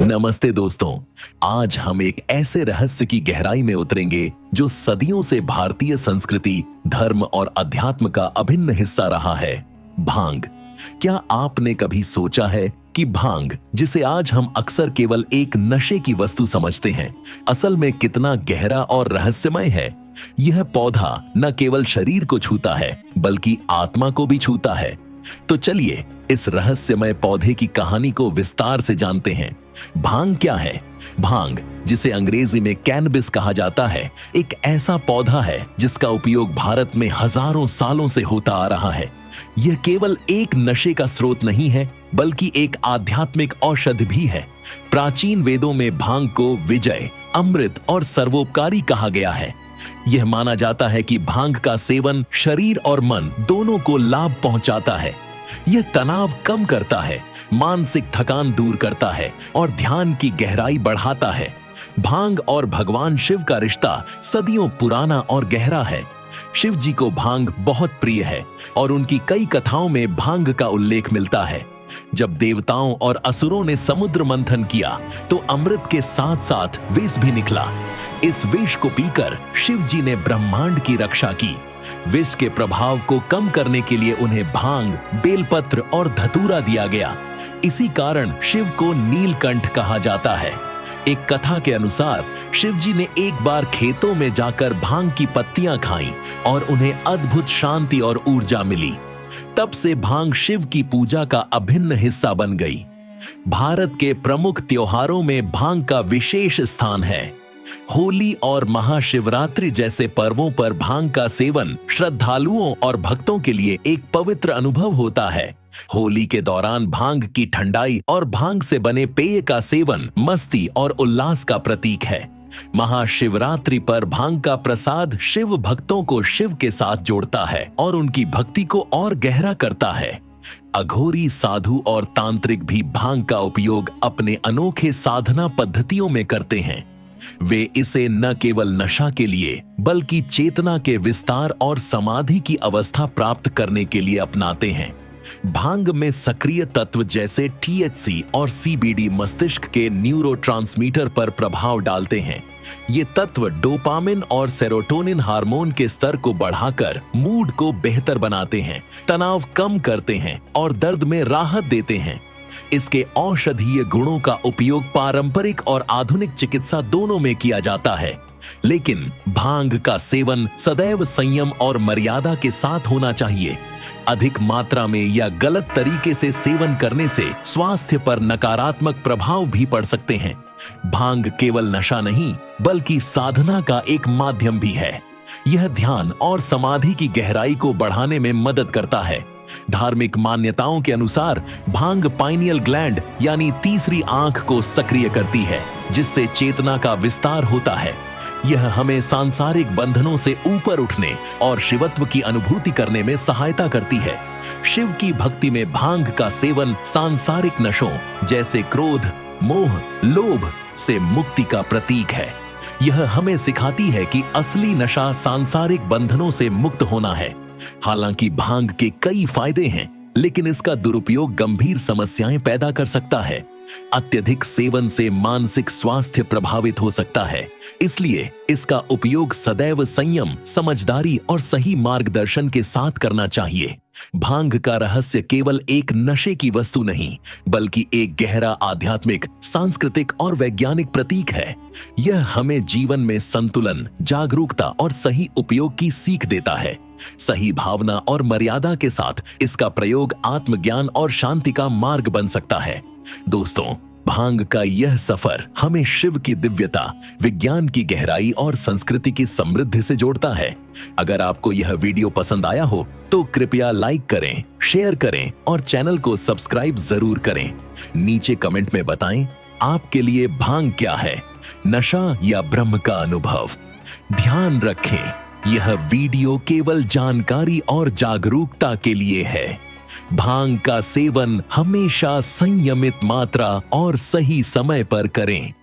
नमस्ते दोस्तों। आज हम एक ऐसे रहस्य की गहराई में उतरेंगे जो सदियों से भारतीय संस्कृति, धर्म और अध्यात्म का अभिन्न हिस्सा रहा है, भांग। क्या आपने कभी सोचा है कि भांग, जिसे आज हम अक्सर केवल एक नशे की वस्तु समझते हैं, असल में कितना गहरा और रहस्यमय है। यह पौधा न केवल शरीर को छूता है बल्कि आत्मा को भी छूता है। तो चलिए इस रहस्यमय पौधे की कहानी को विस्तार से जानते हैं। भांग क्या है? भांग, जिसे अंग्रेजी में कैनबिस कहा जाता है, एक ऐसा पौधा है जिसका उपयोग भारत में हजारों सालों से होता आ रहा है। यह केवल एक नशे का स्रोत नहीं है बल्कि एक आध्यात्मिक औषधि भी है। प्राचीन वेदों में भांग को विजय, अमृत और सर्वोपकारी कहा गया है। यह माना जाता है कि भांग का सेवन शरीर और मन दोनों को लाभ पहुंचाता है। यह तनाव कम करता है, मानसिक थकान दूर करता है और ध्यान की गहराई बढ़ाता है। भांग और भगवान शिव का रिश्ता सदियों पुराना और गहरा है। शिव जी को भांग बहुत प्रिय है और उनकी कई कथाओं में भांग का उल्लेख मिलता है। जब देवताओं और असुरों ने समुद्र मंथन किया तो अमृत के साथ साथ विष भी निकला। इस विष को पीकर शिव जी ने ब्रह्मांड की रक्षा की। विष के प्रभाव को कम करने के लिए उन्हें भांग, बेलपत्र और धतूरा दिया गया। इसी कारण शिव को नीलकंठ कहा जाता है। एक कथा के अनुसार शिव जी ने एक बार खेतों में जाकर भांग की पत्तियां खाईं और उन्हें अद्भुत शांति और ऊर्जा मिली। तब से भांग शिव की पूजा का अभिन्न हिस्सा बन गई। भारत के प्रमुख त्योहारों में भांग का विशेष स्थान है। होली और महाशिवरात्रि जैसे पर्वों पर भांग का सेवन श्रद्धालुओं और भक्तों के लिए एक पवित्र अनुभव होता है। होली के दौरान भांग की ठंडाई और भांग से बने पेय का सेवन मस्ती और उल्लास का प्रतीक है। महाशिवरात्रि पर भांग का प्रसाद शिव भक्तों को शिव के साथ जोड़ता है और उनकी भक्ति को और गहरा करता है। अघोरी, साधु और तांत्रिक भी भांग का उपयोग अपने अनोखे साधना पद्धतियों में करते हैं। वे इसे न केवल नशा के लिए बल्कि चेतना के विस्तार और समाधि की अवस्था प्राप्त करने के लिए अपनाते हैं। भांग में सक्रिय तत्व जैसे THC और CBD मस्तिष्क के न्यूरोट्रांसमीटर पर प्रभाव डालते हैं। ये तत्व डोपामिन और सेरोटोनिन हार्मोन के स्तर को बढ़ाकर मूड को बेहतर बनाते हैं, तनाव कम करते हैं और दर्द में राहत देते हैं। इसके औषधीय गुणों का उपयोग पारंपरिक और आधुनिक चिकित्सा दोनों में किया जाता है। लेकिन भांग का सेवन सदैव संयम और मर्यादा के साथ होना चाहिए। अधिक मात्रा में या गलत तरीके से सेवन करने से स्वास्थ्य पर नकारात्मक प्रभाव भी पड़ सकते हैं। भांग केवल नशा नहीं बल्कि साधना का एक माध्यम भी है। यह ध्यान और समाधि की गहराई को बढ़ाने में मदद करता है। धार्मिक मान्यताओं के अनुसार भांग पाइनियल ग्लैंड यानी तीसरी आंख को सक्रिय करती है, जिससे चेतना का विस्तार होता है। यह हमें सांसारिक बंधनों से ऊपर उठने और शिवत्व की अनुभूति करने में सहायता करती है। शिव की भक्ति में भांग का सेवन सांसारिक नशों जैसे क्रोध, मोह, लोभ से मुक्ति का प्रतीक है। यह हमें सिखाती है कि असली नशा सांसारिक बंधनों से मुक्त होना है। हालांकि भांग के कई फायदे हैं, लेकिन इसका दुरुपयोग गंभीर समस्याएं पैदा कर सकता है। अत्यधिक सेवन से मानसिक स्वास्थ्य प्रभावित हो सकता है, इसलिए इसका उपयोग सदैव संयम, समझदारी और सही मार्गदर्शन के साथ करना चाहिए। भांग का रहस्य केवल एक नशे की वस्तु नहीं बल्कि एक गहरा आध्यात्मिक, सांस्कृतिक और वैज्ञानिक प्रतीक है। यह हमें जीवन में संतुलन, जागरूकता और सही उपयोग की सीख देता है। सही भावना और मर्यादा के साथ इसका प्रयोग आत्मज्ञान और शांति का मार्ग बन सकता है। दोस्तों, भांग का यह सफर हमें शिव की दिव्यता, विज्ञान की गहराई और संस्कृति की समृद्धि से जोड़ता है। अगर आपको यह वीडियो पसंद आया हो तो कृपया लाइक करें, शेयर करें और चैनल को सब्सक्राइब जरूर करें। नीचे कमेंट में बताएं आपके लिए भांग क्या है, नशा या ब्रह्म का अनुभव। ध्यान रखें, यह वीडियो केवल जानकारी और जागरूकता के लिए है। भांग का सेवन हमेशा संयमित मात्रा और सही समय पर करें।